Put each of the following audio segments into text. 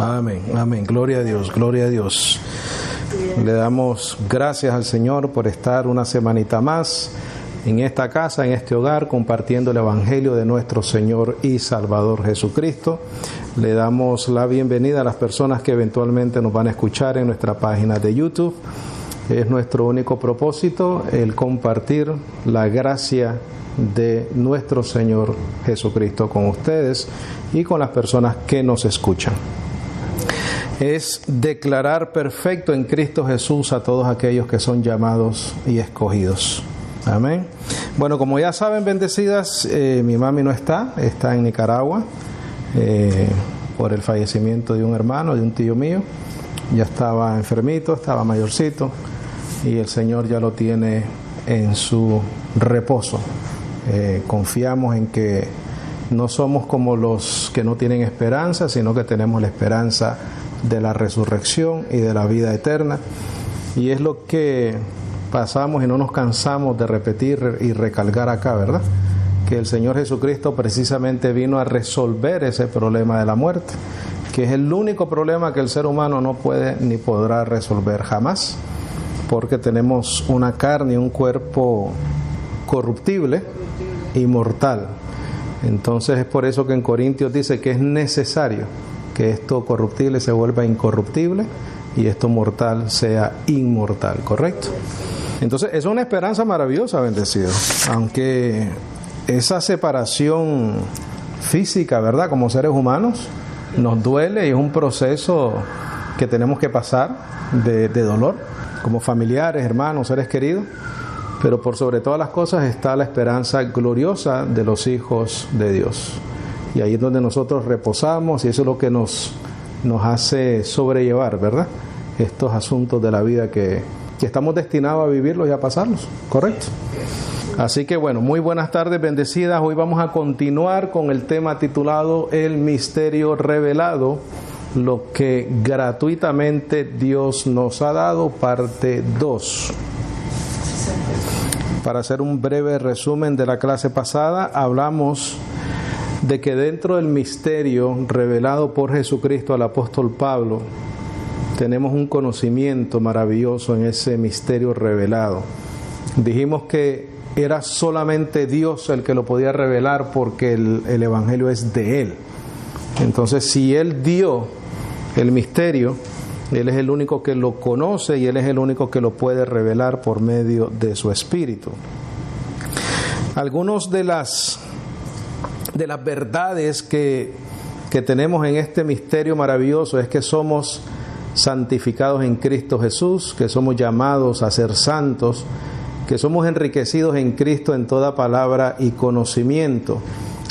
Amén, amén. Gloria a Dios, gloria a Dios. Le damos gracias al Señor por estar una semanita más en esta casa, en este hogar, compartiendo el Evangelio de nuestro Señor y Salvador Jesucristo. Le damos la bienvenida a las personas que eventualmente nos van a escuchar en nuestra página de YouTube. Es nuestro único propósito el compartir la gracia de nuestro Señor Jesucristo con ustedes y con las personas que nos escuchan. Es declarar perfecto en Cristo Jesús a todos aquellos que son llamados y escogidos. Amén. Bueno, como ya saben, bendecidas, mi mami no está en Nicaragua por el fallecimiento de un hermano, de un tío mío. Ya estaba enfermito, estaba mayorcito y el Señor ya lo tiene en su reposo. Confiamos en que no somos como los que no tienen esperanza, sino que tenemos la esperanza de la resurrección y de la vida eterna. Y es lo que pasamos y no nos cansamos de repetir y recalcar acá, ¿verdad? Que el Señor Jesucristo precisamente vino a resolver ese problema de la muerte, que es el único problema que el ser humano no puede ni podrá resolver jamás, porque tenemos una carne y un cuerpo corruptible y mortal. Entonces es por eso que en Corintios dice que es necesario que esto corruptible se vuelva incorruptible y esto mortal sea inmortal, ¿correcto? Entonces es una esperanza maravillosa, bendecido, aunque esa separación física, ¿verdad?, como seres humanos, nos duele y es un proceso que tenemos que pasar de dolor, como familiares, hermanos, seres queridos, pero por sobre todas las cosas está la esperanza gloriosa de los hijos de Dios. Y ahí es donde nosotros reposamos y eso es lo que nos hace sobrellevar, ¿verdad?, estos asuntos de la vida que estamos destinados a vivirlos y a pasarlos, ¿correcto? Así que bueno, muy buenas tardes, bendecidas. Hoy vamos a continuar con el tema titulado El misterio revelado, lo que gratuitamente Dios nos ha dado, parte 2. Para hacer un breve resumen de la clase pasada, hablamos de que dentro del misterio revelado por Jesucristo al apóstol Pablo, tenemos un conocimiento maravilloso en ese misterio revelado. Dijimos que era solamente Dios el que lo podía revelar porque el Evangelio es de Él. Entonces, si Él dio el misterio, Él es el único que lo conoce y Él es el único que lo puede revelar por medio de su Espíritu. Algunos de las verdades que tenemos en este misterio maravilloso es que somos santificados en Cristo Jesús, que somos llamados a ser santos, que somos enriquecidos en Cristo en toda palabra y conocimiento.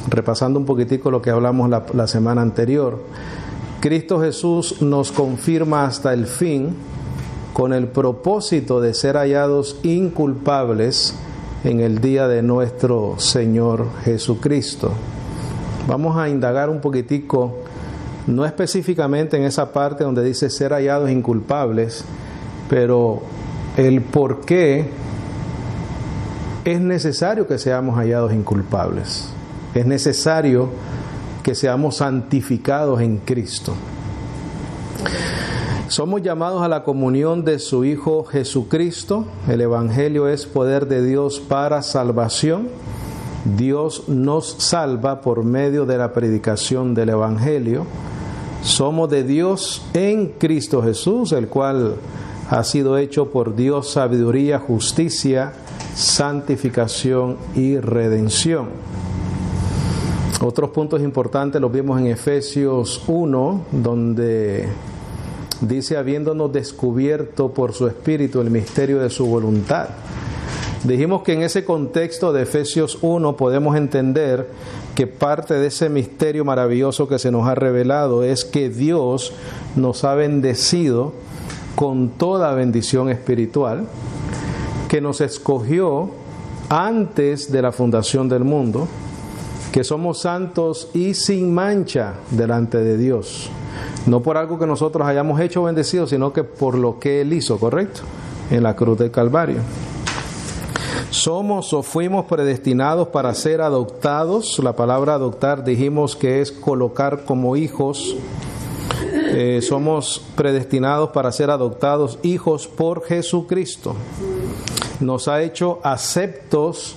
Repasando un poquitico lo que hablamos la semana anterior, Cristo Jesús nos confirma hasta el fin con el propósito de ser hallados inculpables en el día de nuestro Señor Jesucristo. Vamos a indagar un poquitico, no específicamente en esa parte donde dice ser hallados inculpables, pero el por qué es necesario que seamos hallados inculpables. Es necesario que seamos santificados en Cristo. Somos llamados a la comunión de su Hijo Jesucristo. El Evangelio es poder de Dios para salvación. Dios nos salva por medio de la predicación del Evangelio. Somos de Dios en Cristo Jesús, el cual ha sido hecho por Dios sabiduría, justicia, santificación y redención. Otros puntos importantes los vimos en Efesios 1, donde dice, habiéndonos descubierto por su Espíritu el misterio de su voluntad. Dijimos que en ese contexto de Efesios 1 podemos entender que parte de ese misterio maravilloso que se nos ha revelado es que Dios nos ha bendecido con toda bendición espiritual, que nos escogió antes de la fundación del mundo, que somos santos y sin mancha delante de Dios. No por algo que nosotros hayamos hecho bendecidos, sino que por lo que Él hizo, ¿correcto?, en la cruz del Calvario. Somos o fuimos predestinados para ser adoptados. La palabra adoptar dijimos que es colocar como hijos somos predestinados para ser adoptados hijos por Jesucristo. Nos ha hecho aceptos.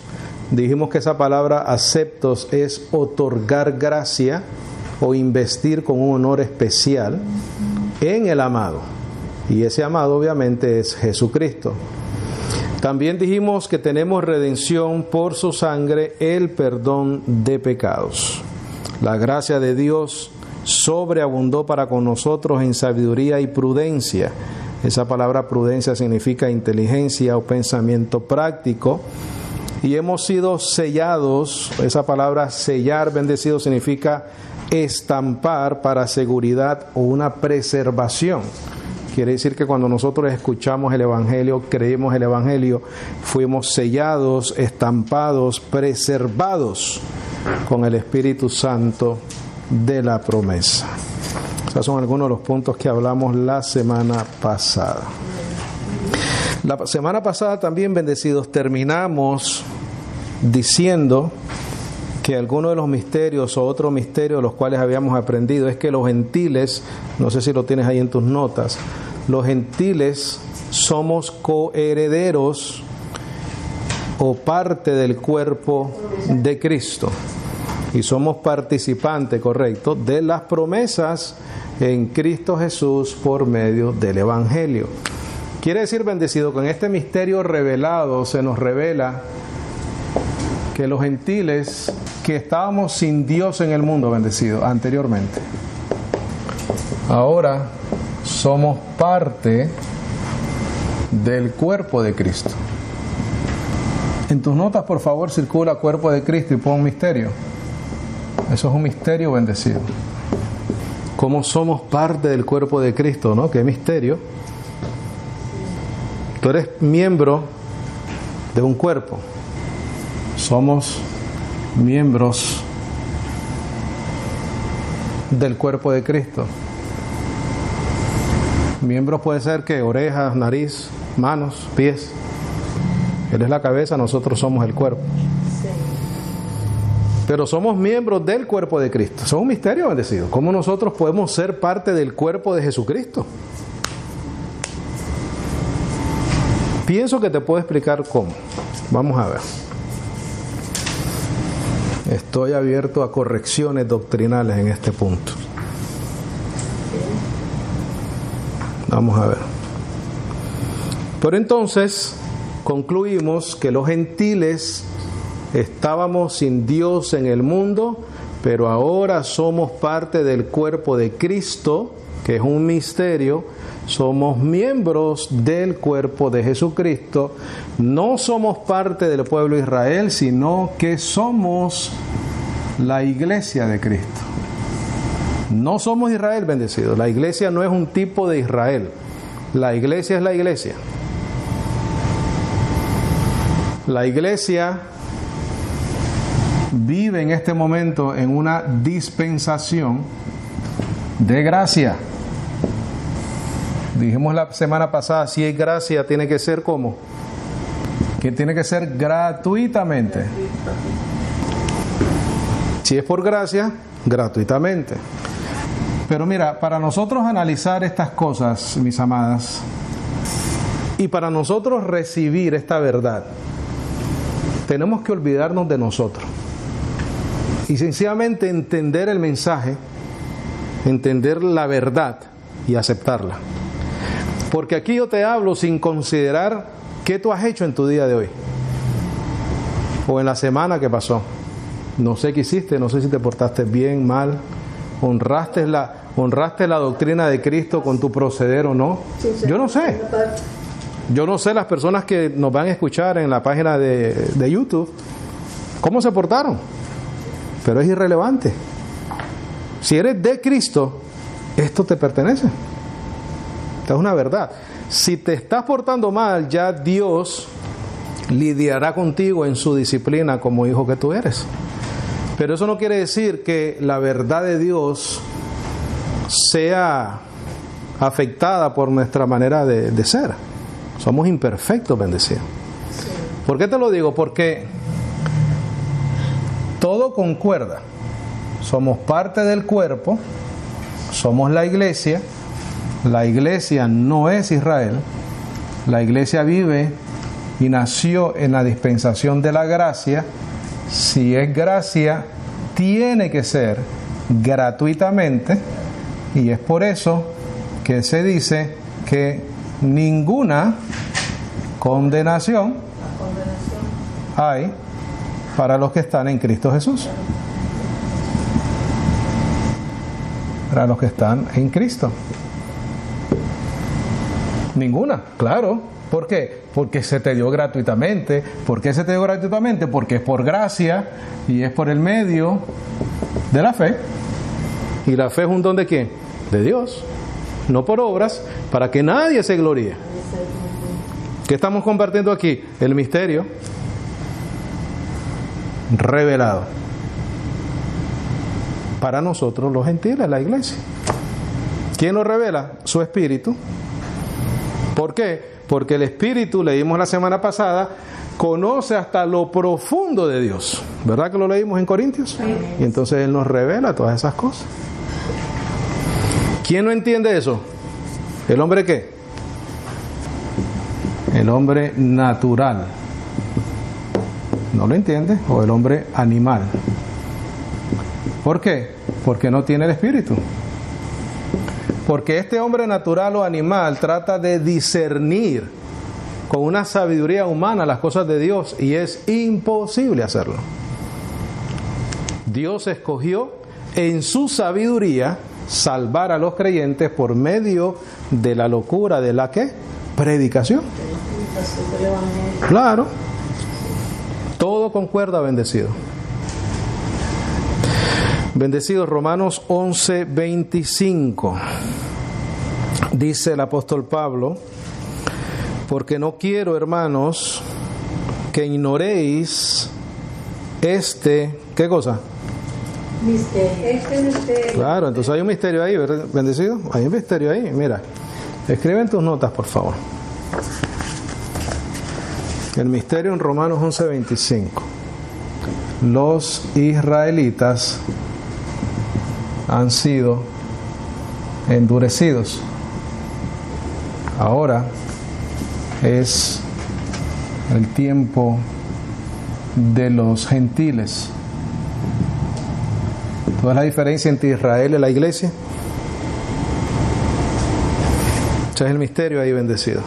Dijimos que esa palabra aceptos es otorgar gracia o investir con un honor especial en el amado. Y ese amado obviamente es Jesucristo. También dijimos que tenemos redención por su sangre, el perdón de pecados. La gracia de Dios sobreabundó para con nosotros en sabiduría y prudencia. Esa palabra prudencia significa inteligencia o pensamiento práctico. Y hemos sido sellados. Esa palabra sellar, bendecido, significa estampar para seguridad o una preservación. Quiere decir que cuando nosotros escuchamos el Evangelio, creemos el Evangelio, fuimos sellados, estampados, preservados con el Espíritu Santo de la promesa. Esos son algunos de los puntos que hablamos la semana pasada. La semana pasada también, bendecidos, terminamos diciendo que algunos de los misterios o otro misterio de los cuales habíamos aprendido es que los gentiles, no sé si lo tienes ahí en tus notas, los gentiles somos coherederos o parte del cuerpo de Cristo y somos participantes, correcto, de las promesas en Cristo Jesús por medio del Evangelio. Quiere decir, bendecido, que en este misterio revelado se nos revela que los gentiles que estábamos sin Dios en el mundo, bendecido, anteriormente, ahora somos parte del cuerpo de Cristo. En tus notas, por favor, circula cuerpo de Cristo y pon misterio. Eso es un misterio, bendecido. ¿Cómo somos parte del cuerpo de Cristo, no? ¿Qué misterio? Tú eres miembro de un cuerpo. Somos miembros del cuerpo de Cristo. Miembros puede ser que orejas, nariz, manos, pies. Él es la cabeza, nosotros somos el cuerpo. Pero somos miembros del cuerpo de Cristo. Eso es un misterio, bendecido. ¿Cómo nosotros podemos ser parte del cuerpo de Jesucristo? Pienso que te puedo explicar cómo. Vamos a ver. Estoy abierto a correcciones doctrinales en este punto. Vamos a ver. Pero entonces concluimos que los gentiles estábamos sin Dios en el mundo, pero ahora somos parte del cuerpo de Cristo, que es un misterio. Somos miembros del cuerpo de Jesucristo. No somos parte del pueblo de Israel, sino que somos la iglesia de Cristo. No somos Israel, bendecido. La iglesia no es un tipo de Israel. La iglesia es la iglesia. La iglesia vive en este momento en una dispensación de gracia. Dijimos la semana pasada, si hay gracia, tiene que ser ¿cómo? Que tiene que ser gratuitamente. Si es por gracia, gratuitamente. Pero mira, para nosotros analizar estas cosas, mis amadas, y para nosotros recibir esta verdad, tenemos que olvidarnos de nosotros y sencillamente entender el mensaje, entender la verdad y aceptarla. Porque aquí yo te hablo sin considerar qué tú has hecho en tu día de hoy o en la semana que pasó. No sé qué hiciste, no sé si te portaste bien, mal, honraste la doctrina de Cristo con tu proceder o no. Yo no sé. Yo no sé las personas que nos van a escuchar en la página de YouTube cómo se portaron, pero es irrelevante. Si eres de Cristo, esto te pertenece. Esta es una verdad. Si te estás portando mal, ya Dios lidiará contigo en su disciplina como hijo que tú eres. Pero eso no quiere decir que la verdad de Dios sea afectada por nuestra manera de ser. Somos imperfectos, bendecidos. ¿Por qué te lo digo? Porque todo concuerda. Somos parte del cuerpo, somos la iglesia. La iglesia no es Israel. La iglesia vive y nació en la dispensación de la gracia. Si es gracia, tiene que ser gratuitamente, y es por eso que se dice que ninguna condenación hay para los que están en Cristo Jesús. Para los que están en Cristo. Ninguna, claro. ¿Por qué? Porque se te dio gratuitamente. ¿Por qué se te dio gratuitamente? Porque es por gracia y es por el medio de la fe. ¿Y la fe es un don de quién? De Dios. No por obras, para que nadie se gloríe. ¿Qué estamos compartiendo aquí? El misterio revelado para nosotros los gentiles, la iglesia. ¿Quién lo revela? Su Espíritu. ¿Por qué? Porque el Espíritu, leímos la semana pasada, conoce hasta lo profundo de Dios. ¿Verdad que lo leímos en Corintios? Sí. Y entonces Él nos revela todas esas cosas. ¿Quién no entiende eso? ¿El hombre qué? El hombre natural. ¿No lo entiende? O el hombre animal. ¿Por qué? Porque no tiene el Espíritu. Porque este hombre natural o animal trata de discernir con una sabiduría humana las cosas de Dios, y es imposible hacerlo. Dios escogió en su sabiduría salvar a los creyentes por medio de la locura de la ¿qué? Predicación. Claro. Todo concuerda, bendecido. Bendecidos, Romanos 11:25. Dice el apóstol Pablo: porque no quiero, hermanos, que ignoréis ¿qué cosa? Misterio. Claro, entonces hay un misterio ahí, ¿verdad, bendecido? Hay un misterio ahí, mira. Escribe en tus notas, por favor. El misterio en Romanos 11:25. Los israelitas han sido endurecidos. Ahora es el tiempo de los gentiles. ¿Cuál es la diferencia entre Israel y la iglesia? Ese es el misterio ahí, bendecido.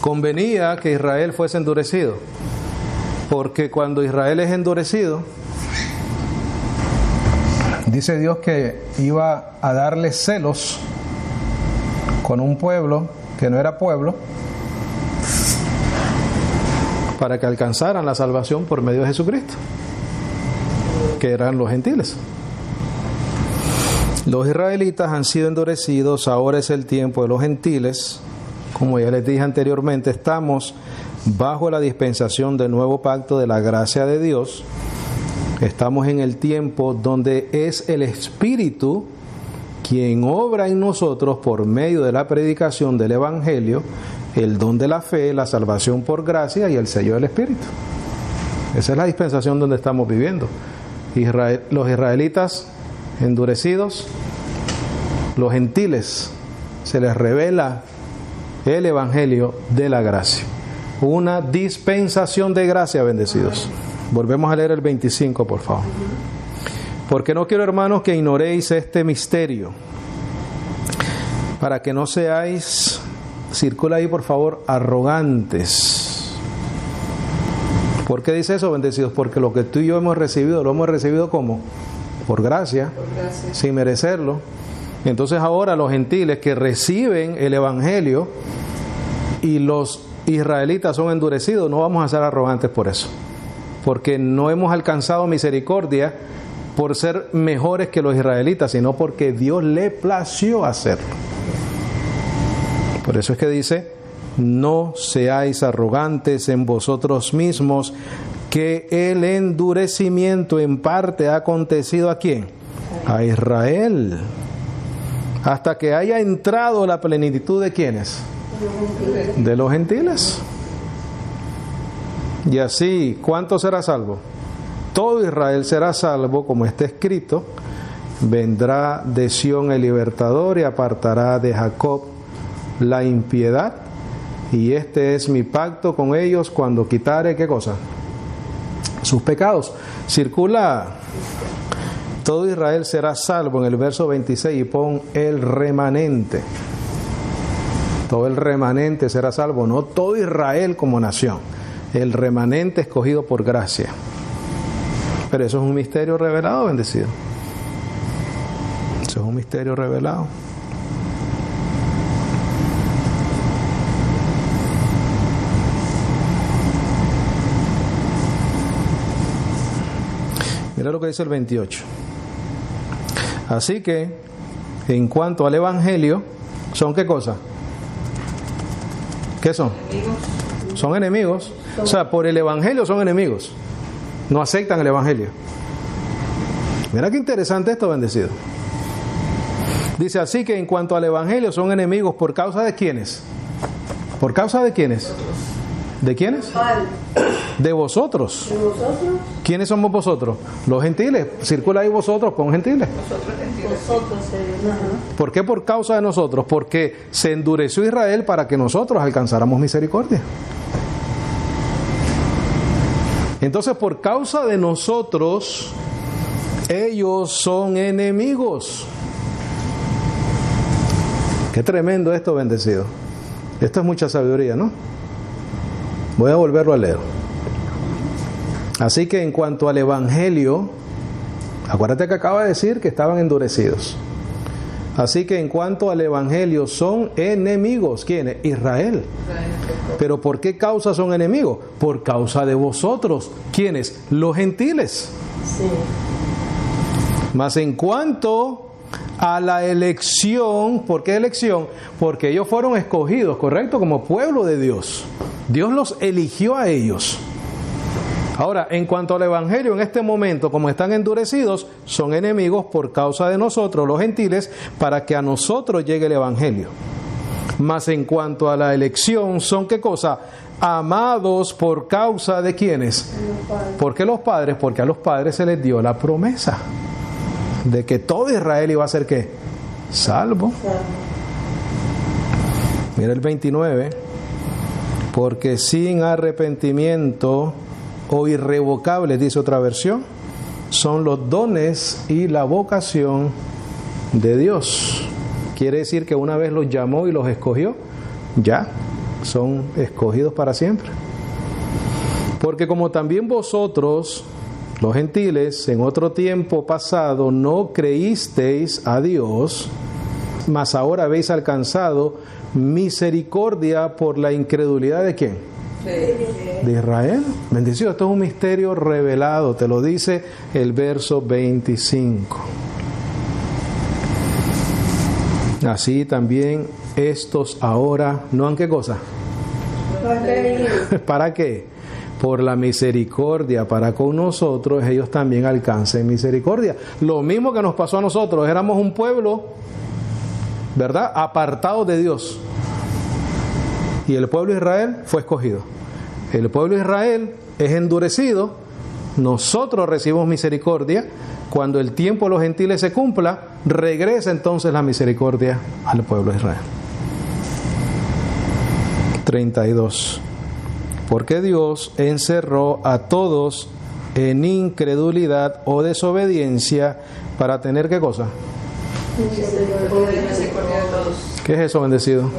Convenía que Israel fuese endurecido, porque cuando Israel es endurecido, dice Dios que iba a darle celos con un pueblo que no era pueblo, para que alcanzaran la salvación por medio de Jesucristo, que eran los gentiles. Los israelitas han sido endurecidos, ahora es el tiempo de los gentiles. Como ya les dije anteriormente, estamos bajo la dispensación del nuevo pacto de la gracia de Dios. Estamos en el tiempo donde es el Espíritu quien obra en nosotros por medio de la predicación del Evangelio, el don de la fe, la salvación por gracia y el sello del Espíritu. Esa es la dispensación donde estamos viviendo. Los israelitas endurecidos, los gentiles, se les revela el Evangelio de la gracia. Una dispensación de gracia, bendecidos. Volvemos a leer el 25, por favor. Porque no quiero, hermanos, que ignoréis este misterio, para que no seáis, circula ahí por favor, arrogantes. ¿Por qué dice eso, bendecidos? Porque lo que tú y yo hemos recibido, lo hemos recibido ¿cómo? Por gracia, sin merecerlo. Entonces ahora los gentiles que reciben el Evangelio y los israelitas son endurecidos, no vamos a ser arrogantes por eso, porque no hemos alcanzado misericordia por ser mejores que los israelitas, sino porque Dios le plació hacerlo. Por eso es que dice: no seáis arrogantes en vosotros mismos, que el endurecimiento en parte ha acontecido ¿a quién? A Israel, hasta que haya entrado la plenitud de ¿quiénes? De los gentiles. Y así, ¿cuánto será salvo? Todo Israel será salvo, como está escrito: Vendrá de Sión el libertador y apartará de Jacob la impiedad. Y este es mi pacto con ellos cuando quitare, ¿qué cosa? Sus pecados. Circula, todo Israel será salvo en el verso 26 y pon el remanente. Todo el remanente será salvo, no todo Israel como nación. El remanente escogido por gracia. Pero eso es un misterio revelado, bendecido. Eso es un misterio revelado. Mira lo que dice el 28. Así que, en cuanto al Evangelio, ¿son qué cosa? ¿Qué son? Son enemigos. O sea, por el Evangelio son enemigos. No aceptan el Evangelio. Mira qué interesante esto, bendecido. Dice así que en cuanto al Evangelio son enemigos por causa de ¿quiénes? ¿Por causa de quiénes? ¿De quiénes? De vosotros. ¿De vosotros? ¿Quiénes somos vosotros? Los gentiles. Circula ahí vosotros, pon gentiles. Vosotros. ¿Por qué por causa de nosotros? Porque se endureció Israel para que nosotros alcanzáramos misericordia. Entonces, por causa de nosotros, ellos son enemigos. Qué tremendo esto, bendecido. Esto es mucha sabiduría, ¿no? Voy a volverlo a leer. Así que en cuanto al Evangelio, acuérdate que acaba de decir que estaban endurecidos. Así que en cuanto al Evangelio son enemigos. ¿Quiénes? Israel. ¿Pero por qué causa son enemigos? Por causa de vosotros. ¿Quiénes? Los gentiles. Sí. Mas en cuanto a la elección, ¿por qué elección? Porque ellos fueron escogidos, ¿correcto? Como pueblo de Dios. Dios los eligió a ellos. Ahora, en cuanto al Evangelio, en este momento, como están endurecidos, son enemigos por causa de nosotros, los gentiles, para que a nosotros llegue el Evangelio. Mas en cuanto a la elección, ¿son qué cosa? Amados por causa de ¿quiénes? ¿Por qué los padres? Porque a los padres se les dio la promesa de que todo Israel iba a ser ¿qué? Salvo. Mira el 29. Porque sin arrepentimiento o irrevocable, dice otra versión, son los dones y la vocación de Dios. Quiere decir que una vez los llamó y los escogió, ya son escogidos para siempre. Porque como también vosotros, los gentiles, en otro tiempo pasado no creísteis a Dios, mas ahora habéis alcanzado misericordia por la incredulidad ¿de quién? De Israel. Bendecido, esto es un misterio revelado, te lo dice el verso 25. Así también estos ahora, ¿no han qué cosa? ¿Para qué? Por la misericordia para con nosotros, ellos también alcancen misericordia. Lo mismo que nos pasó a nosotros, éramos un pueblo, ¿verdad? Apartado de Dios. Y el pueblo de Israel fue escogido. El pueblo de Israel es endurecido. Nosotros recibimos misericordia. Cuando el tiempo de los gentiles se cumpla, regresa entonces la misericordia al pueblo de Israel. 32. Porque Dios encerró a todos en incredulidad o desobediencia para tener ¿qué cosa? ¿Qué es eso, bendecido?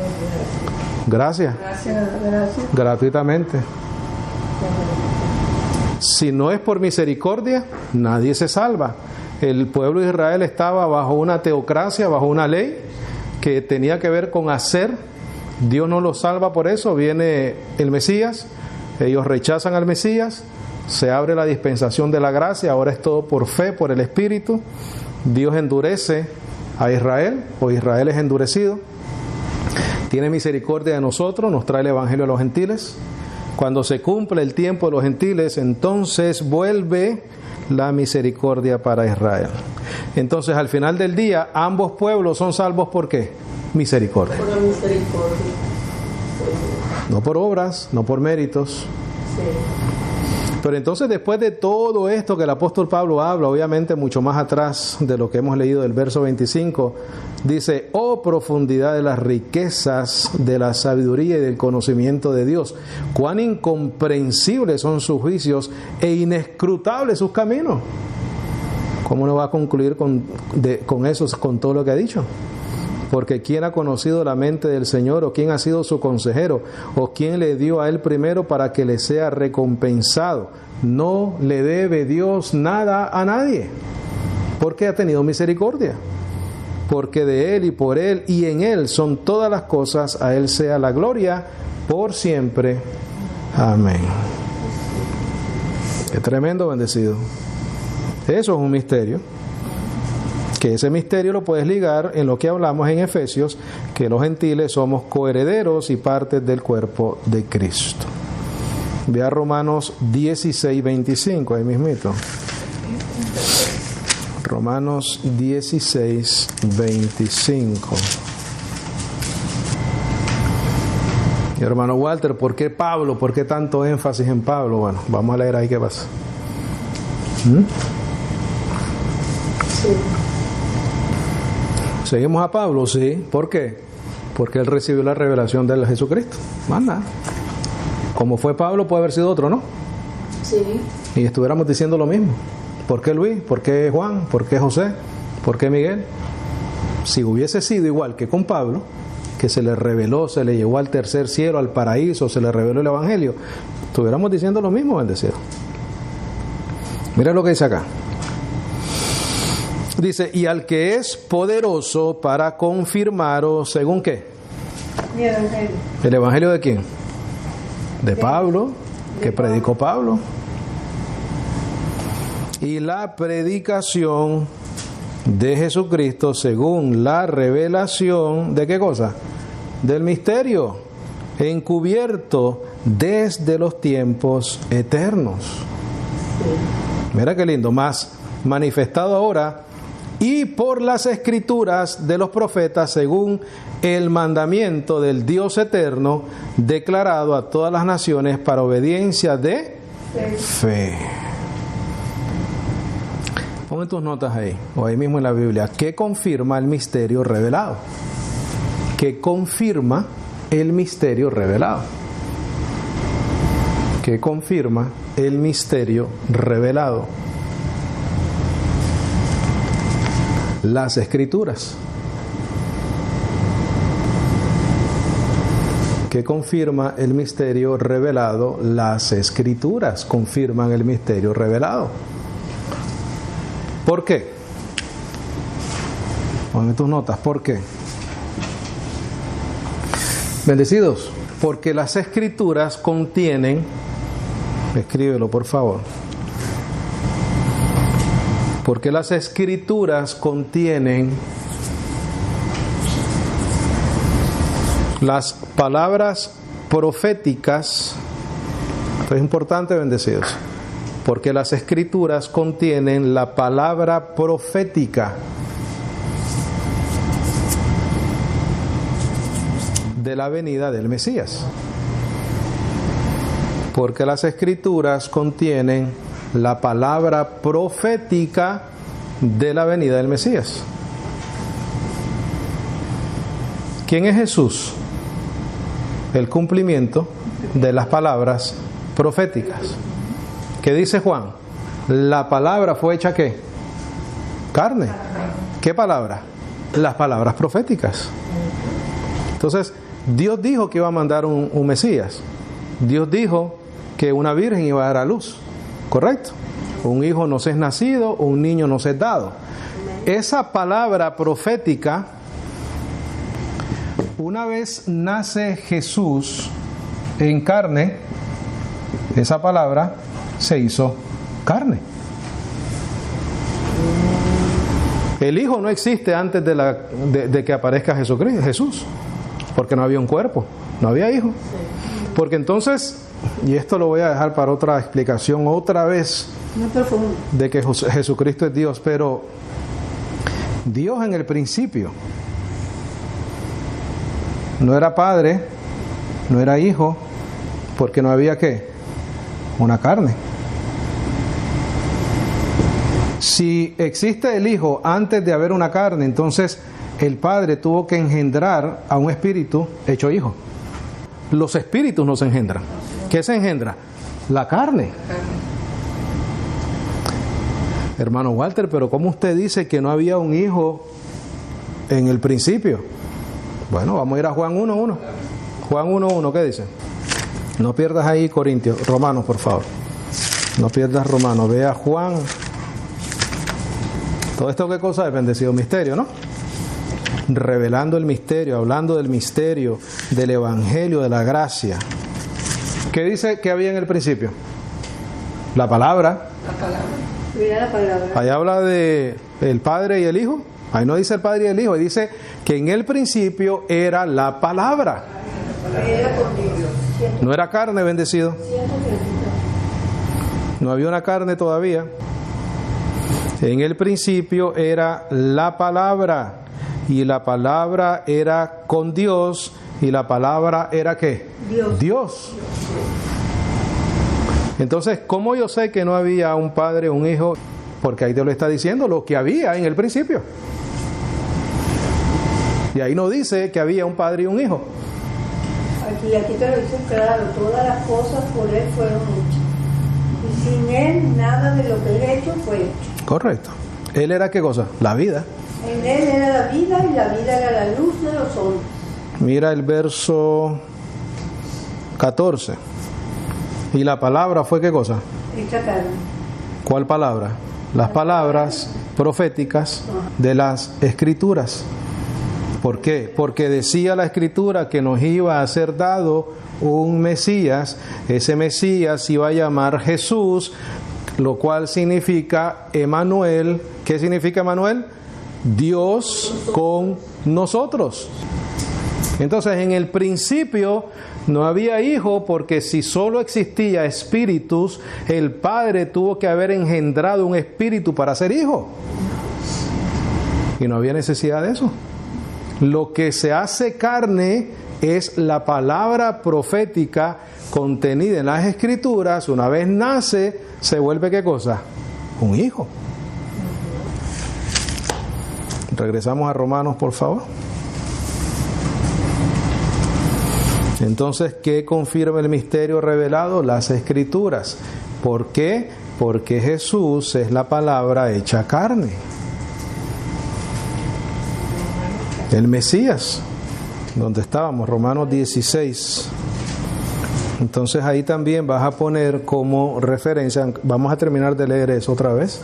Gracias. Gratuitamente. Si no es por misericordia, nadie se salva. El pueblo de Israel estaba bajo una teocracia, bajo una ley que tenía que ver con hacer. Dios no los salva por eso. Viene el Mesías, ellos rechazan al Mesías, se abre la dispensación de la gracia, ahora es todo por fe, por el Espíritu. Dios endurece a Israel, o Israel es endurecido. Tiene misericordia de nosotros, nos trae el Evangelio a los gentiles. Cuando se cumple el tiempo de los gentiles, entonces vuelve la misericordia para Israel. Entonces, al final del día, ambos pueblos son salvos ¿por qué? Misericordia. Por la misericordia. No por obras, no por méritos. Sí. Pero entonces, después de todo esto que el apóstol Pablo habla, obviamente mucho más atrás de lo que hemos leído del verso 25, dice: oh profundidad de las riquezas de la sabiduría y del conocimiento de Dios, cuán incomprensibles son sus juicios e inescrutables sus caminos. ¿Cómo no va a concluir con eso, con todo lo que ha dicho? Porque ¿quién ha conocido la mente del Señor? ¿O quién ha sido su consejero? ¿O quién le dio a él primero para que le sea recompensado? No le debe Dios nada a nadie, porque ha tenido misericordia. Porque de él y por él y en él son todas las cosas, a él sea la gloria por siempre. Amén. Qué tremendo, bendecido. Eso es un misterio. Que ese misterio lo puedes ligar en lo que hablamos en Efesios, que los gentiles somos coherederos y partes del cuerpo de Cristo. Ve a Romanos 16, 25, ahí mismito. Romanos 16, 25. Y hermano Walter, ¿por qué Pablo? ¿Por qué tanto énfasis en Pablo? Bueno, vamos a leer ahí qué pasa. Sí. ¿Seguimos a Pablo? Sí. ¿Por qué? Porque él recibió la revelación de Jesucristo. Más nada. Como fue Pablo, puede haber sido otro, ¿no? Sí. Y estuviéramos diciendo lo mismo. ¿Por qué Luis? ¿Por qué Juan? ¿Por qué José? ¿Por qué Miguel? Si hubiese sido igual que con Pablo, que se le reveló, se le llevó al tercer cielo, al paraíso, se le reveló el Evangelio, estuviéramos diciendo lo mismo, bendecido. Mira lo que dice acá. Dice: y al que es poderoso para confirmaros, ¿según qué? Mi evangelio. ¿El evangelio de quién? De Pablo, que predicó Pablo. Y la predicación de Jesucristo según la revelación, ¿de qué cosa? Del misterio encubierto desde los tiempos eternos. Mira qué lindo, más manifestado ahora, y por las escrituras de los profetas según el mandamiento del Dios eterno, declarado a todas las naciones para obediencia de fe. Pon tus notas ahí, o ahí mismo en la Biblia. ¿Qué confirma el misterio revelado? ¿Qué confirma el misterio revelado? ¿Qué confirma el misterio revelado? Las Escrituras. ¿Qué confirma el misterio revelado? Las Escrituras confirman el misterio revelado. ¿Por qué? Pon tus notas, ¿por qué? Bendecidos, porque las Escrituras contienen, escríbelo por favor, porque las Escrituras contienen las palabras proféticas. Esto es importante, bendecidos, porque las Escrituras contienen la palabra profética de la venida del Mesías. Porque las Escrituras contienen la palabra profética de la venida del Mesías. ¿Quién es Jesús? El cumplimiento de las palabras proféticas. ¿Qué dice Juan? La palabra fue hecha ¿qué? Carne. ¿Qué palabra? Las palabras proféticas. Entonces, Dios dijo que iba a mandar un Mesías. Dios dijo que una virgen iba a dar a luz. ¿Correcto? Un hijo nos es nacido, un niño nos es dado. Esa palabra profética, una vez nace Jesús en carne, esa palabra se hizo carne. El Hijo no existe antes de que aparezca Jesucristo, Jesús, porque no había un cuerpo, no había Hijo. Porque entonces, y esto lo voy a dejar para otra explicación otra vez, de que Jesucristo es Dios, pero Dios en el principio no era Padre, no era Hijo, porque no había ¿qué? Una carne. Si existe el Hijo antes de haber una carne, entonces el Padre tuvo que engendrar a un espíritu hecho hijo. Los espíritus nos engendran. ¿Qué se engendra? La carne. Hermano Walter, pero ¿cómo usted dice que no había un hijo en el principio? Bueno, vamos a ir a Juan 1:1. Juan 1:1, ¿qué dice? No pierdas ahí Corintios, Romanos, por favor. No pierdas Romanos, vea Juan. Todo esto, ¿qué cosa es? Bendecido misterio, ¿no? Revelando el misterio, hablando del misterio, del evangelio, de la gracia. ¿Qué dice que había en el principio? La palabra. La palabra. Mira la palabra. Ahí habla de el Padre y el Hijo. Ahí no dice el Padre y el Hijo, ahí dice que en el principio era la palabra. Era con Dios. No era carne, bendecido. No había una carne todavía. En el principio era la palabra. Y la palabra era con Dios. Y la palabra era ¿qué? Dios. Entonces, ¿cómo yo sé que no había un padre o un hijo? Porque ahí te lo está diciendo lo que había en el principio. Y ahí no dice que había un padre y un hijo. Aquí te lo dice claro, todas las cosas por Él fueron hechas. Y sin Él nada de lo que Él hecho fue hecho. Correcto. ¿Él era qué cosa? La vida. En Él era la vida y la vida era la luz de los hombres. Mira el verso 14. ¿Y la palabra fue qué cosa? Hecha carne. ¿Cuál palabra? Las palabras proféticas de las Escrituras. ¿Por qué? Porque decía la Escritura que nos iba a ser dado un Mesías. Ese Mesías iba a llamar Jesús, lo cual significa Emmanuel. ¿Qué significa Emmanuel? Dios con nosotros. Entonces, en el principio no había hijo, porque si solo existía espíritus, el Padre tuvo que haber engendrado un espíritu para ser hijo. Y no había necesidad de eso. Lo que se hace carne es la palabra profética contenida en las Escrituras. Una vez nace, se vuelve ¿qué cosa? Un hijo. Regresamos a Romanos, por favor. Entonces, ¿qué confirma el misterio revelado? Las Escrituras. ¿Por qué? Porque Jesús es la palabra hecha carne. El Mesías, donde estábamos, Romanos 16. Entonces ahí también vas a poner como referencia, vamos a terminar de leer eso otra vez,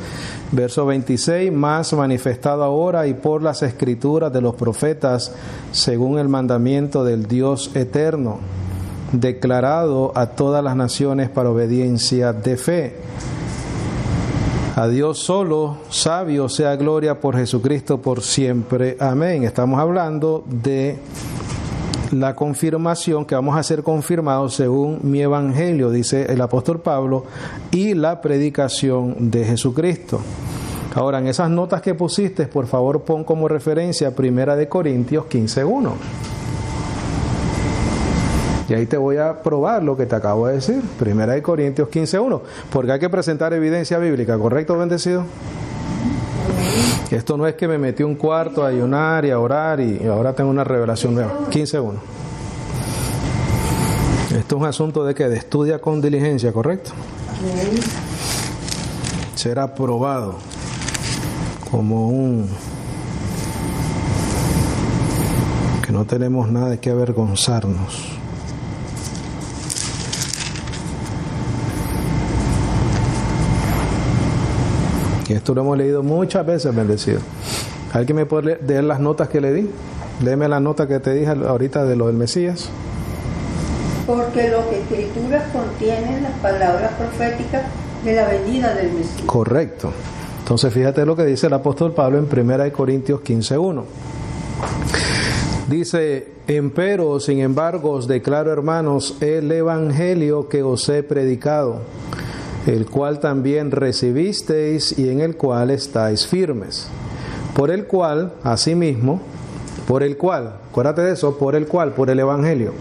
verso 26, más manifestado ahora y por las Escrituras de los profetas, según el mandamiento del Dios eterno, declarado a todas las naciones para obediencia de fe. A Dios solo, sabio, sea gloria por Jesucristo por siempre. Amén. Estamos hablando de la confirmación, que vamos a ser confirmados según mi evangelio, dice el apóstol Pablo, y la predicación de Jesucristo. Ahora, en esas notas que pusiste, por favor, pon como referencia 1 Corintios 15:1. Y ahí te voy a probar lo que te acabo de decir. 1 Corintios 15:1. Porque hay que presentar evidencia bíblica, ¿correcto, bendecido? Esto no es que me metí un cuarto a ayunar y a orar y ahora tengo una revelación nueva. 15:1. Esto es un asunto de que estudia con diligencia, ¿correcto? Será aprobado como que no tenemos nada de qué avergonzarnos. Y esto lo hemos leído muchas veces, bendecido. ¿Alguien me puede leer las notas que le di? Léeme la nota que te dije ahorita de lo del Mesías. Porque lo que Escrituras contienen las palabras proféticas de la venida del Mesías. Correcto. Entonces fíjate lo que dice el apóstol Pablo en 1 Corintios 15:1. Dice: empero, sin embargo, os declaro, hermanos, el evangelio que os he predicado, el cual también recibisteis y en el cual estáis firmes, por el cual, asimismo, acuérdate de eso, por el evangelio.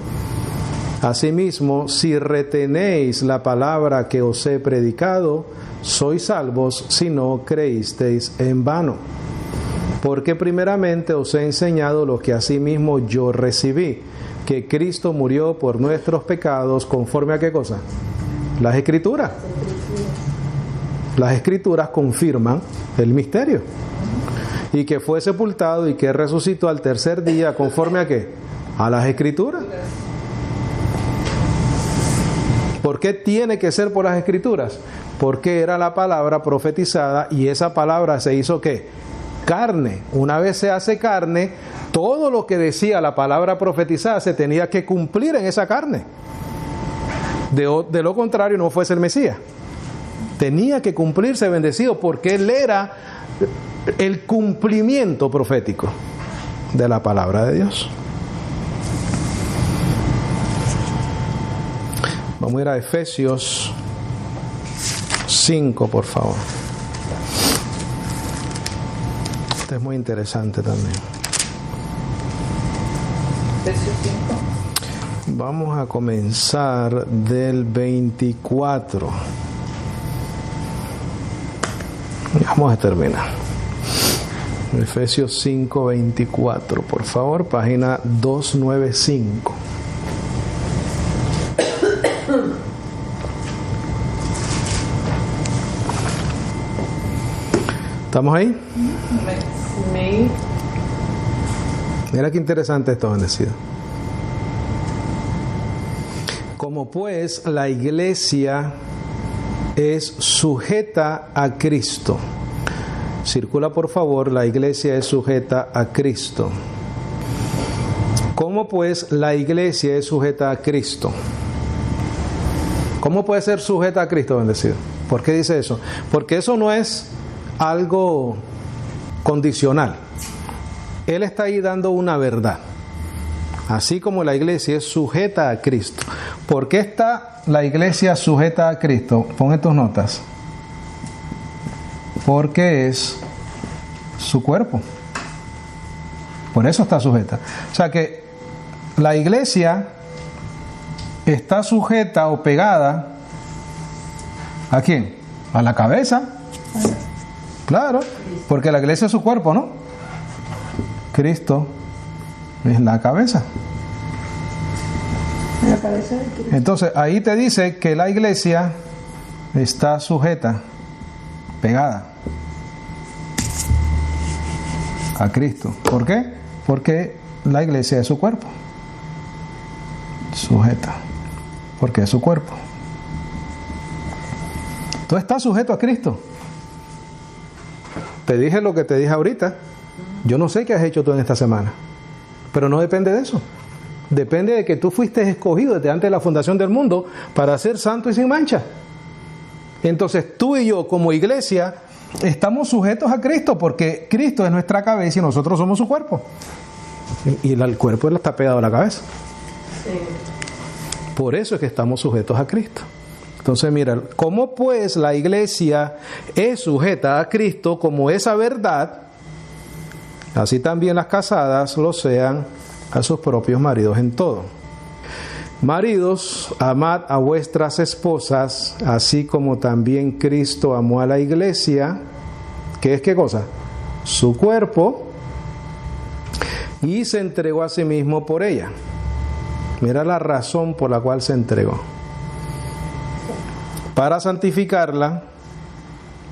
Asimismo, si retenéis la palabra que os he predicado, sois salvos si no creísteis en vano. Porque primeramente os he enseñado lo que asimismo yo recibí, que Cristo murió por nuestros pecados, ¿conforme a qué cosa? Las Escrituras. Las Escrituras confirman el misterio. Y que fue sepultado y que resucitó al tercer día, ¿conforme a qué? A las Escrituras. ¿Por qué tiene que ser por las Escrituras? Porque era la palabra profetizada y esa palabra se hizo ¿qué? Carne. Una vez se hace carne, todo lo que decía la palabra profetizada se tenía que cumplir en esa carne. De lo contrario no fuese el Mesías. Tenía que cumplirse bendecido porque él era el cumplimiento profético de la palabra de Dios. Vamos a ir a Efesios 5, por favor. Este es muy interesante también. Efesios 5. Vamos a comenzar del 24. Vamos a terminar. Efesios 5, 24, por favor, página 295. ¿Estamos ahí? Mira qué interesante esto, bendecido. Como pues la iglesia es sujeta a Cristo. Circula por favor, la iglesia es sujeta a Cristo. ¿Cómo pues la iglesia es sujeta a Cristo? ¿Cómo puede ser sujeta a Cristo, bendecido? ¿Por qué dice eso? Porque eso no es algo condicional. Él está ahí dando una verdad. Así como la iglesia es sujeta a Cristo. ¿Por qué está la iglesia sujeta a Cristo? Pon en tus notas. Porque es su cuerpo. Por eso está sujeta. O sea que la iglesia está sujeta o pegada ¿a quién? A la cabeza. Claro, porque la iglesia es su cuerpo, ¿no? Cristo es la cabeza. La cabeza de Cristo. Entonces ahí te dice que la iglesia está sujeta, pegada a Cristo. ¿Por qué? Porque la iglesia es su cuerpo. Sujeta, porque es su cuerpo. Tú estás sujeto a Cristo. Te dije lo que te dije ahorita. Yo no sé qué has hecho tú en esta semana, pero no depende de eso. Depende de que tú fuiste escogido desde antes de la fundación del mundo para ser santo y sin mancha. Entonces tú y yo como iglesia estamos sujetos a Cristo porque Cristo es nuestra cabeza y nosotros somos su cuerpo. Y el cuerpo está pegado a la cabeza. Sí. Por eso es que estamos sujetos a Cristo. Entonces mira, ¿cómo pues la iglesia es sujeta a Cristo como esa verdad? Así también las casadas lo sean a sus propios maridos en todo. Maridos, amad a vuestras esposas, así como también Cristo amó a la iglesia, que es ¿qué cosa? Su cuerpo, y se entregó a sí mismo por ella. Mira la razón por la cual se entregó. Para santificarla,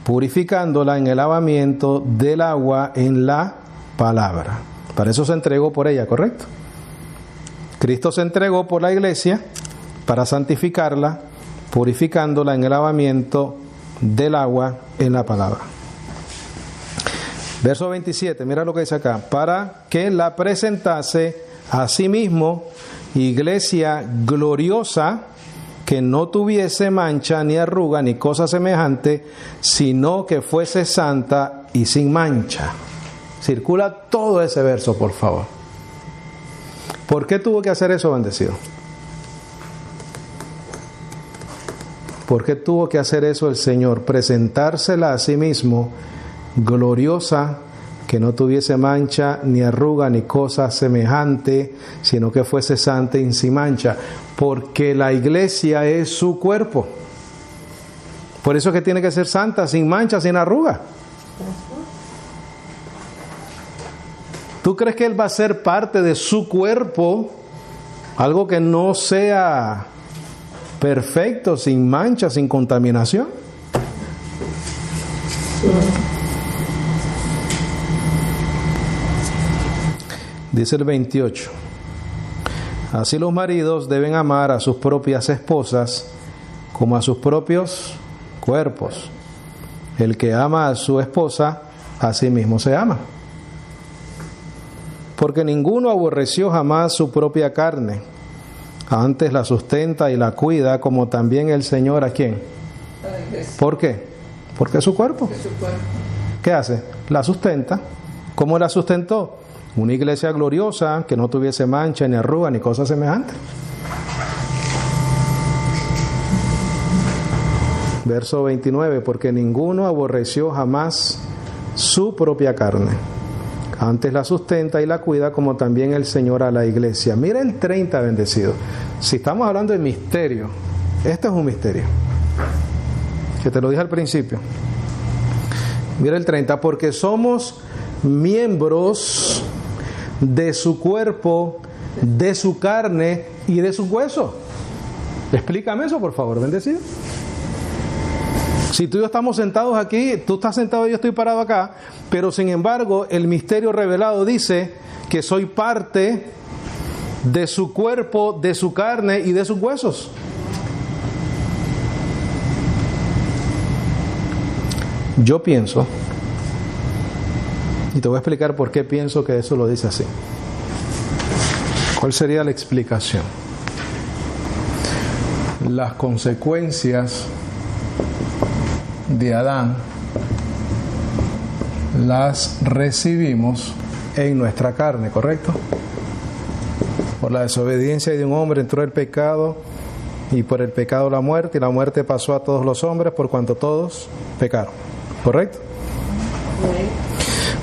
purificándola en el lavamiento del agua en la palabra. Para eso se entregó por ella, ¿correcto? Cristo se entregó por la iglesia para santificarla, purificándola en el lavamiento del agua en la palabra. Verso 27, mira lo que dice acá. Para que la presentase a sí mismo iglesia gloriosa, que no tuviese mancha, ni arruga, ni cosa semejante, sino que fuese santa y sin mancha. Circula todo ese verso, por favor. ¿Por qué tuvo que hacer eso, bendecido? ¿Por qué tuvo que hacer eso el Señor? Presentársela a sí mismo gloriosa, que no tuviese mancha, ni arruga, ni cosa semejante, sino que fuese santa y sin mancha. Porque la iglesia es su cuerpo. Por eso es que tiene que ser santa, sin mancha, sin arruga. ¿Tú crees que Él va a ser parte de su cuerpo? Algo que no sea perfecto, sin mancha, sin contaminación. Dice el 28. Así los maridos deben amar a sus propias esposas como a sus propios cuerpos. El que ama a su esposa, a sí mismo se ama. Porque ninguno aborreció jamás su propia carne, antes la sustenta y la cuida, como también el Señor, ¿a quién? ¿Por qué? Porque es su cuerpo. ¿Qué hace? La sustenta. ¿Cómo la sustentó? Una iglesia gloriosa, que no tuviese mancha, ni arruga, ni cosa semejante. Verso 29, porque ninguno aborreció jamás su propia carne, antes la sustenta y la cuida, como también el Señor a la iglesia. Mira el 30, bendecido. Si estamos hablando de misterio, este es un misterio, que te lo dije al principio. Mira el 30, porque somos miembros de su cuerpo, de su carne y de sus huesos. Explícame eso, por favor, bendecido. Si tú y yo estamos sentados aquí, tú estás sentado y yo estoy parado acá, pero sin embargo el misterio revelado dice que soy parte de su cuerpo, de su carne y de sus huesos. Yo pienso, y te voy a explicar por qué pienso que eso lo dice así. ¿Cuál sería la explicación? Las consecuencias de Adán las recibimos en nuestra carne, ¿correcto? Por la desobediencia de un hombre entró el pecado, y por el pecado la muerte, y la muerte pasó a todos los hombres por cuanto todos pecaron, ¿correcto?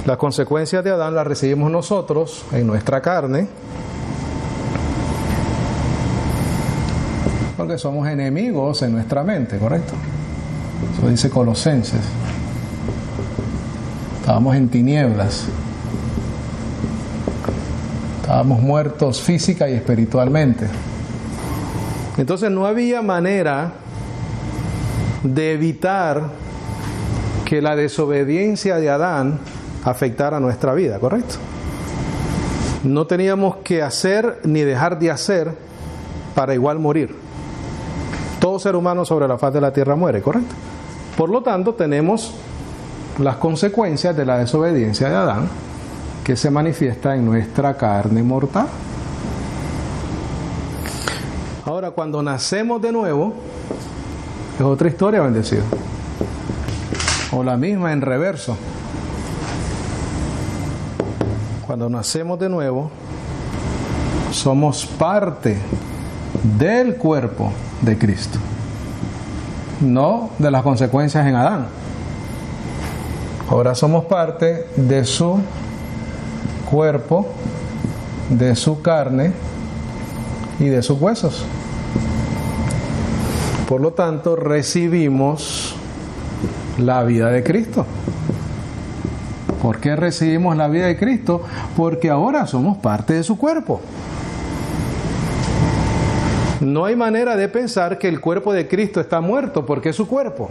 Las consecuencias de Adán las recibimos nosotros en nuestra carne, porque somos enemigos en nuestra mente, ¿correcto? Eso dice Colosenses. Estábamos en tinieblas, estábamos muertos física y espiritualmente. Entonces no había manera de evitar que la desobediencia de Adán afectara nuestra vida, ¿correcto? No teníamos que hacer ni dejar de hacer para igual morir. Todo ser humano sobre la faz de la tierra muere, ¿correcto? Por lo tanto, tenemos las consecuencias de la desobediencia de Adán, que se manifiesta en nuestra carne mortal. Ahora, cuando nacemos de nuevo, es otra historia, bendecido. O la misma en reverso. Cuando nacemos de nuevo, somos parte del cuerpo de Cristo, no de las consecuencias en Adán. Ahora somos parte de su cuerpo, de su carne y de sus huesos. Por lo tanto, recibimos la vida de Cristo. ¿Por qué recibimos la vida de Cristo? Porque ahora somos parte de su cuerpo. No hay manera de pensar que el cuerpo de Cristo está muerto, porque es su cuerpo.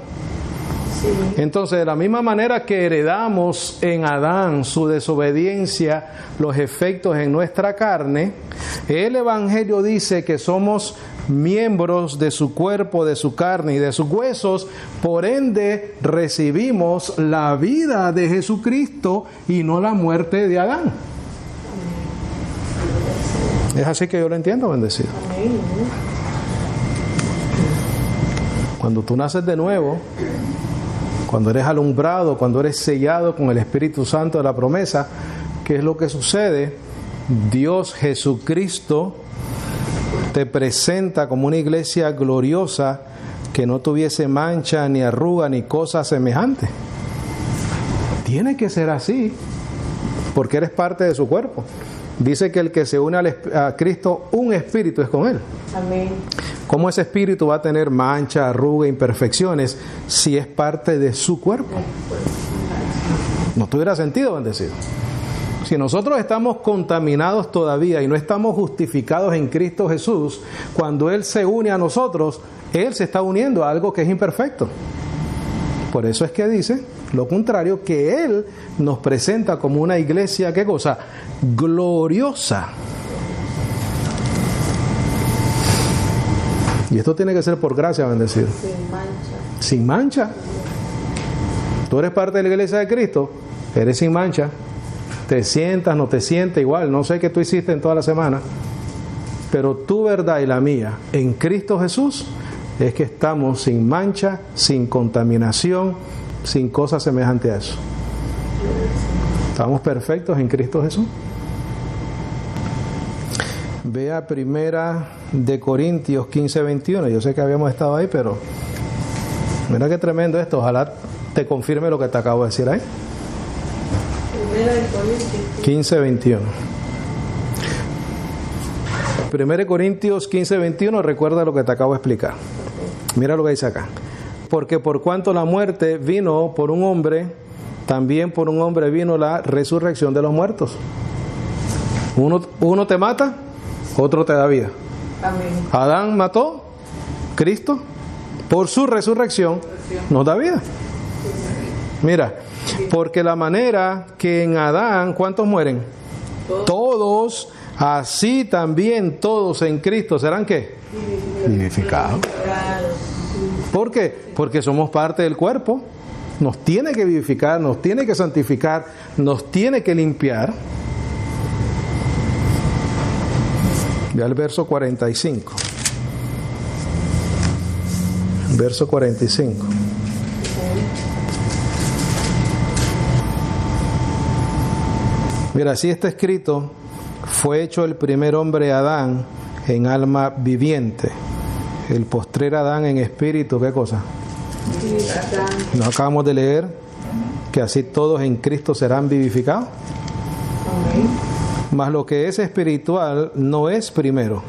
Sí. Entonces, de la misma manera que heredamos en Adán su desobediencia, los efectos en nuestra carne, el Evangelio dice que somos miembros de su cuerpo, de su carne y de sus huesos, por ende recibimos la vida de Jesucristo y no la muerte de Adán. Es así que yo lo entiendo, bendecido. Cuando tú naces de nuevo, cuando eres alumbrado, cuando eres sellado con el Espíritu Santo de la promesa, ¿qué es lo que sucede? Dios Jesucristo te presenta como una iglesia gloriosa que no tuviese mancha, ni arruga, ni cosa semejante. Tiene que ser así, porque eres parte de su cuerpo. Dice que el que se une a Cristo, un espíritu es con Él. Amén. ¿Cómo ese espíritu va a tener mancha, arruga, imperfecciones si es parte de su cuerpo? No tuviera sentido, bendecido. Si nosotros estamos contaminados todavía y no estamos justificados en Cristo Jesús, cuando Él se une a nosotros, Él se está uniendo a algo que es imperfecto. Por eso es que dice lo contrario, que Él nos presenta como una iglesia, ¿qué cosa? Gloriosa. Y esto tiene que ser por gracia, bendecido. Sin mancha. Sin mancha. Tú eres parte de la iglesia de Cristo, eres sin mancha. Te sientas, no te sientes igual, no sé qué tú hiciste en toda la semana, pero tu verdad y la mía en Cristo Jesús es que estamos sin mancha, sin contaminación, sin cosas semejantes a eso. Estamos perfectos en Cristo Jesús. Vea Primera de Corintios 15:21. Yo sé que habíamos estado ahí, pero mira qué tremendo esto. Ojalá te confirme lo que te acabo de decir ahí. 15:21. 1 Corintios 15:21, recuerda lo que te acabo de explicar. Mira lo que dice acá. Porque por cuanto la muerte vino por un hombre, también por un hombre vino la resurrección de los muertos. Uno te mata, otro te da vida. Amén. Adán mató, Cristo, por su resurrección, nos da vida. Mira, porque la manera que en Adán, ¿cuántos mueren? Todos, así también todos en Cristo serán ¿qué? Vivificados. ¿Por qué? Porque somos parte del cuerpo. Nos tiene que vivificar, nos tiene que santificar, nos tiene que limpiar. Ve al verso 45. Verso 45. Mira, así está escrito: fue hecho el primer hombre Adán en alma viviente, el postrer Adán en espíritu. ¿Qué cosa? Nos acabamos de leer que así todos en Cristo serán vivificados. Mas lo que es espiritual no es primero,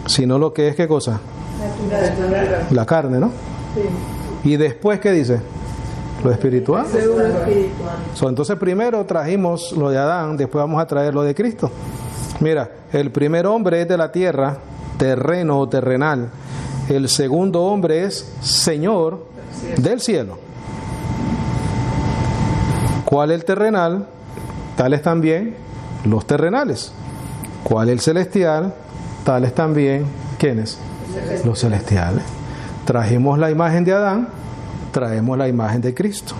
sino lo que es, ¿qué cosa? La carne, ¿no? Sí. Y después, ¿qué dice? Lo espiritual. Entonces primero trajimos lo de Adán, después vamos a traer lo de Cristo. Mira, el primer hombre es de la tierra, terreno o terrenal. El segundo hombre es Señor del cielo. ¿Cuál es el terrenal? Tales también los terrenales. ¿Cuál es el celestial? Tales también, ¿quiénes? Los celestiales. Trajimos la imagen de Adán, traemos la imagen de Cristo.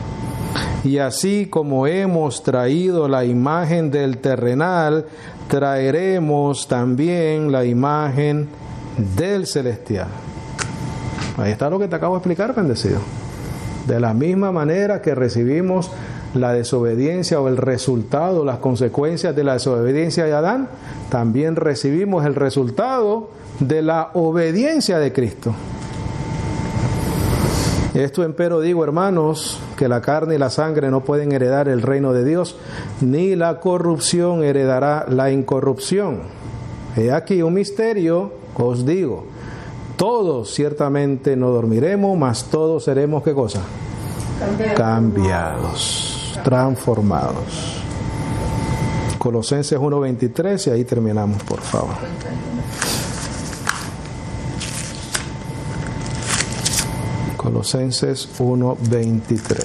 Y así como hemos traído la imagen del terrenal, traeremos también la imagen del celestial. Ahí está lo que te acabo de explicar, bendecido. De la misma manera que recibimos la desobediencia o el resultado, las consecuencias de la desobediencia de Adán, también recibimos el resultado de la obediencia de Cristo. Esto empero digo, hermanos, que la carne y la sangre no pueden heredar el reino de Dios, ni la corrupción heredará la incorrupción. He aquí un misterio, os digo, todos ciertamente no dormiremos, mas todos seremos, ¿qué cosa? Cambiados, transformados. Colosenses 1:23, y ahí terminamos, por favor. Colosenses 1:23.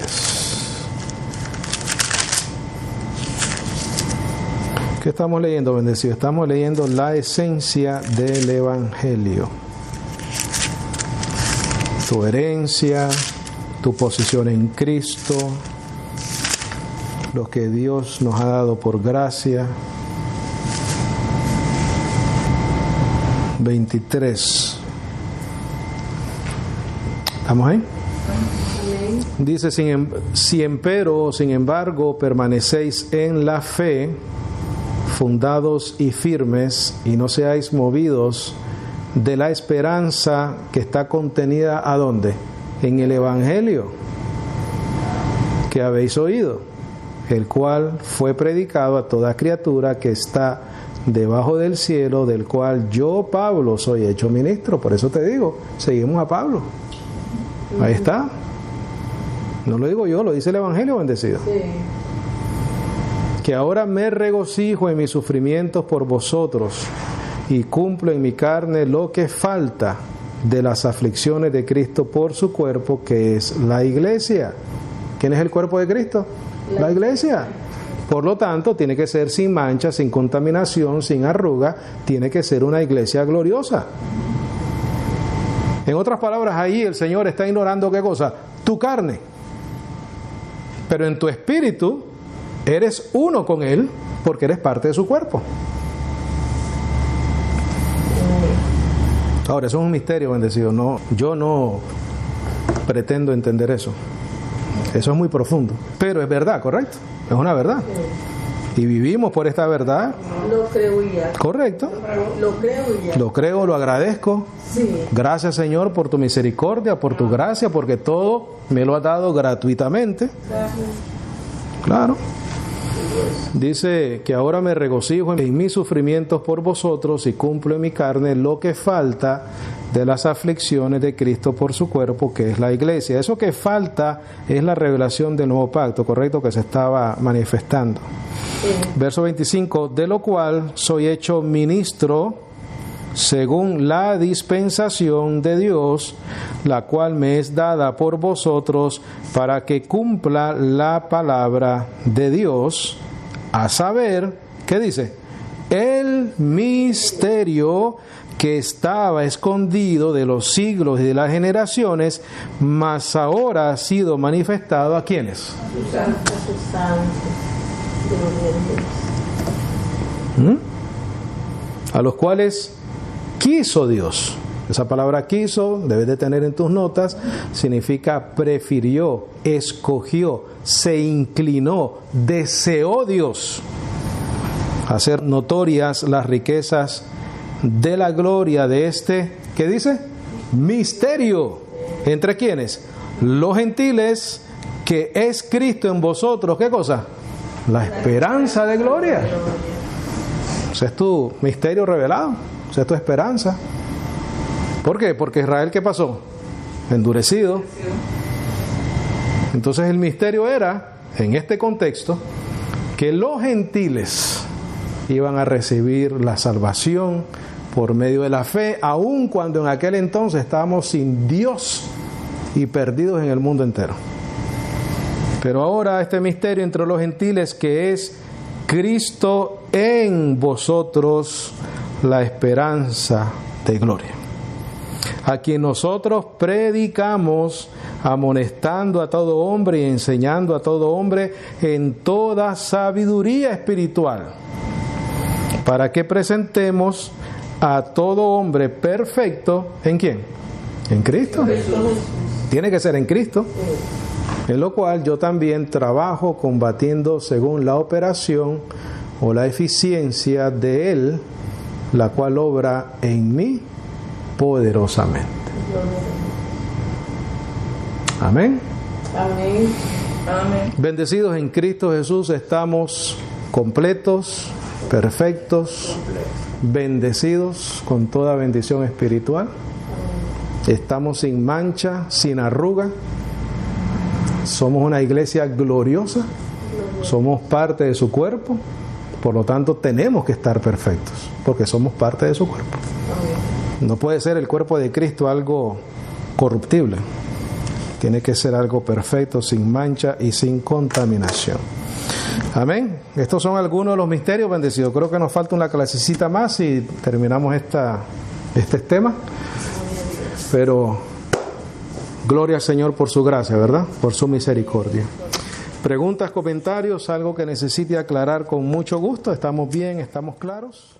¿Qué estamos leyendo, bendecido? Estamos leyendo la esencia del Evangelio. Tu herencia, tu posición en Cristo, lo que Dios nos ha dado por gracia. 23. ¿Estamos ahí? Dice, si empero, sin embargo, permanecéis en la fe, fundados y firmes, y no seáis movidos de la esperanza que está contenida, ¿a dónde? En el Evangelio que habéis oído, el cual fue predicado a toda criatura que está debajo del cielo, del cual yo, Pablo, soy hecho ministro. Por eso te digo, seguimos a Pablo. Ahí está. No lo digo yo, lo dice el Evangelio bendecido. Sí. Que ahora me regocijo en mis sufrimientos por vosotros y cumplo en mi carne lo que falta de las aflicciones de Cristo por su cuerpo, que es la iglesia. ¿Quién es el cuerpo de Cristo? La iglesia. Por lo tanto, tiene que ser sin mancha, sin contaminación, sin arruga, tiene que ser una iglesia gloriosa. En otras palabras, ahí el Señor está ignorando ¿qué cosa? Tu carne. Pero en tu espíritu eres uno con Él porque eres parte de su cuerpo. Ahora, eso es un misterio, bendecido. No, yo no pretendo entender eso. Eso es muy profundo. Pero es verdad, ¿correcto? Es una verdad. Y vivimos por esta verdad. Lo creo ya. Correcto. Lo creo ya. Lo creo, lo agradezco. Sí. Gracias, Señor, por tu misericordia, por tu gracia, porque todo me lo has dado gratuitamente. Claro. Dice que ahora me regocijo en mis sufrimientos por vosotros y cumplo en mi carne lo que falta de las aflicciones de Cristo por su cuerpo, que es la iglesia. Eso que falta es la revelación del nuevo pacto, correcto, que se estaba manifestando. Verso 25, de lo cual soy hecho ministro según la dispensación de Dios, la cual me es dada por vosotros para que cumpla la palabra de Dios, a saber, ¿qué dice? El misterio que estaba escondido de los siglos y de las generaciones, mas ahora ha sido manifestado ¿a quiénes? A los cuales quiso Dios. Esa palabra quiso, debes de tener en tus notas, significa prefirió, escogió, se inclinó, deseó Dios hacer notorias las riquezas de la gloria de este, ¿qué dice? Misterio. ¿Entre quiénes? Los gentiles, que es Cristo en vosotros, ¿qué cosa? La esperanza de gloria. Ese es tu misterio revelado, esa es tu esperanza. ¿Por qué? Porque Israel, ¿qué pasó? Endurecido. Entonces el misterio era, en este contexto, que los gentiles iban a recibir la salvación por medio de la fe, aun cuando en aquel entonces estábamos sin Dios y perdidos en el mundo entero. Pero ahora este misterio entre los gentiles, que es Cristo en vosotros, la esperanza de gloria, a quien nosotros predicamos, amonestando a todo hombre y enseñando a todo hombre en toda sabiduría espiritual, para que presentemos a todo hombre perfecto, ¿en quién? En Cristo. Tiene que ser en Cristo. En lo cual yo también trabajo combatiendo según la operación o la eficiencia de Él, la cual obra en mí poderosamente. Amén. Amén. Amén. Bendecidos en Cristo Jesús, estamos completos, perfectos, bendecidos con toda bendición espiritual. Estamos sin mancha, sin arruga. Somos una iglesia gloriosa. Somos parte de su cuerpo. Por lo tanto, tenemos que estar perfectos, porque somos parte de su cuerpo. No puede ser el cuerpo de Cristo algo corruptible. Tiene que ser algo perfecto, sin mancha y sin contaminación. Amén. Estos son algunos de los misterios bendecidos. Creo que nos falta una clasecita más y terminamos este tema. Pero gloria al Señor por su gracia, ¿verdad? Por su misericordia. Preguntas, comentarios, algo que necesite aclarar con mucho gusto. ¿Estamos bien? ¿Estamos claros?